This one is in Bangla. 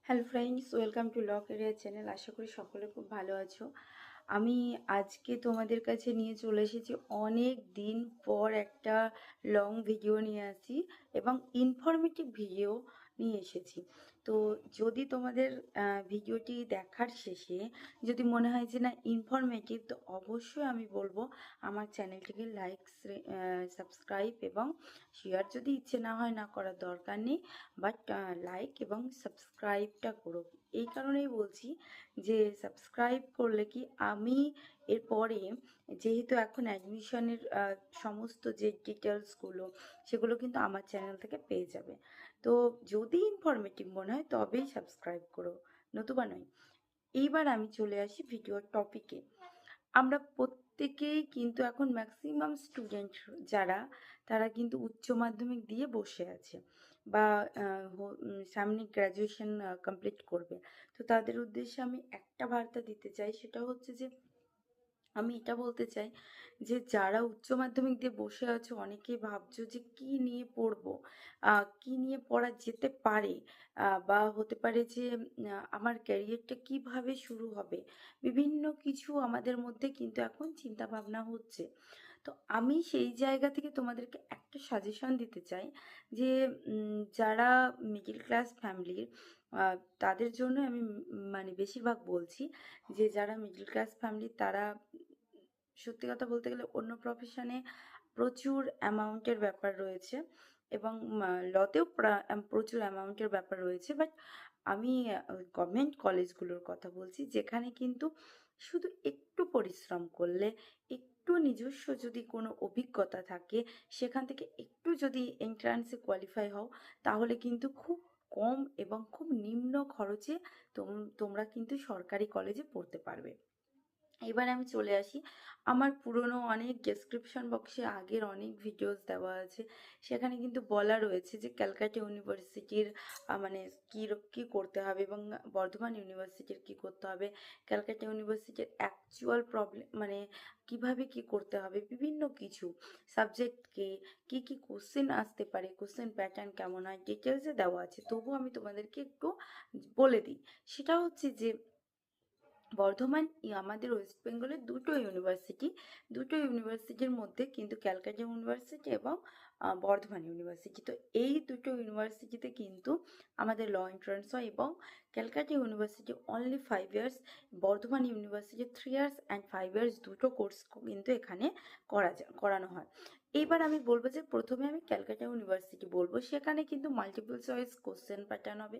Hello friends, welcome to law career channel. আশা করি সকলে খুব ভালো আছো। আমি আজকে তোমাদের কাছে নিয়ে চলে এসেছি অনেক দিন পর একটা লং ভিডিও নিয়ে আসি এবং ইনফরমেটিভ ভিডিও নিয়ে এসেছি। তো যদি তোমাদের ভিডিওটি দেখার শেষে যদি মনে হয় যে না ইনফরমেটিভ, তো অবশ্যই আমি বলবো আমার চ্যানেলটিকে লাইক, সাবস্ক্রাইব এবং শেয়ার যদি ইচ্ছে না হয় না করার দরকার নেই, বাট লাইক এবং সাবস্ক্রাইবটা করো। এই কারণেই বলছি যে সাবস্ক্রাইব করলে কি আমি এরপরে, যেহেতু এখন অ্যাডমিশনের সমস্ত যে ডিটেলসগুলো সেগুলো কিন্তু আমার চ্যানেল থেকে পেয়ে যাবে। তো যদি ইনফরমেটিভ মনে হয় তবেই সাবস্ক্রাইব করো, নতুবা নয়। এইবার আমি চলে আসি ভিডিওর টপিকে। আমরা প্রত্যেকেই কিন্তু এখন ম্যাক্সিমাম স্টুডেন্ট যারা, তারা কিন্তু উচ্চ মাধ্যমিক দিয়ে বসে আছে বা সামনে গ্র্যাজুয়েশন কমপ্লিট করবে। তো তাদের উদ্দেশ্যে আমি একটা বার্তা দিতে চাই, সেটা হচ্ছে যে আমি এটা বলতে চাই যে যারা উচ্চ মাধ্যমিক দিয়ে বসে আছো, অনেকেই ভাবছো যে কি নিয়ে পড়বো, কি নিয়ে পড়া যেতে পারে, বা হতে পারে যে আমার ক্যারিয়ারটা কিভাবে শুরু হবে। বিভিন্ন কিছু আমাদের মধ্যে কিন্তু এখন চিন্তা ভাবনা হচ্ছে। তো আমি সেই জায়গা থেকে তোমাদেরকে একটা সাজেশন দিতে চাই যে যারা মিডল ক্লাস ফ্যামিলির, তাদের জন্য আমি মানে বেশিরভাগ বলছি যে যারা মিডল ক্লাস ফ্যামিলি, তারা সত্যি কথা বলতে গেলে অন্য প্রফেশনে প্রচুর অ্যামাউন্টের ব্যাপার রয়েছে এবং লতেও প্রচুর অ্যামাউন্টের ব্যাপার রয়েছে। বাট আমি গভর্নমেন্ট কলেজগুলোর কথা বলছি, যেখানে কিন্তু শুধু একটু পরিশ্রম করলে, একটু নিজস্ব যদি কোনো অভিজ্ঞতা থাকে, সেখান থেকে একটু যদি এন্ট্রান্সে কোয়ালিফাই হও, তাহলে কিন্তু খুব কম এবং খুব নিম্ন খরচে তোমরা কিন্তু সরকারি কলেজে পড়তে পারবে। এবার আমি চলে আসি, আমার পুরনো অনেক ডেসক্রিপশন বক্সে আগের অনেক ভিডিওস দেওয়া আছে, সেখানে কিন্তু বলা রয়েছে যে ক্যালকাটা ইউনিভার্সিটির মানে কী করতে হবে এবং বর্ধমান ইউনিভার্সিটির কী করতে হবে, ক্যালকাটা ইউনিভার্সিটির অ্যাকচুয়াল প্রবলেম মানে কিভাবে কি করতে হবে, বিভিন্ন কিছু সাবজেক্টকে কি কি কোশ্চেন আসতে পারে, কোশ্চেন প্যাটার্ন কেমন হয়, ডিটেলসে দেওয়া আছে। তবু আমি তোমাদেরকে একটু বলে দিই। সেটা হচ্ছে যে বর্ধমান আমাদের ওয়েস্ট বেঙ্গলের দুটো ইউনিভার্সিটির মধ্যে কিন্তু ক্যালকাটা ইউনিভার্সিটি এবং বর্ধমান ইউনিভার্সিটি, তো এই দুটো ইউনিভার্সিটিতে কিন্তু আমাদের ল এন্ট্রান্স হয় এবং Calcutta university only 5 years, Bardhaman university 3 years and 5 years দুটো কোর্স কিন্তু এখানে করানো হয়। এইবার আমি বলবো যে প্রথমে আমি ক্যালকাটা ইউনিভার্সিটি বলবো, সেখানে কিন্তু মাল্টিপল চয়েস কোশ্চেন প্যাটার্ন হবে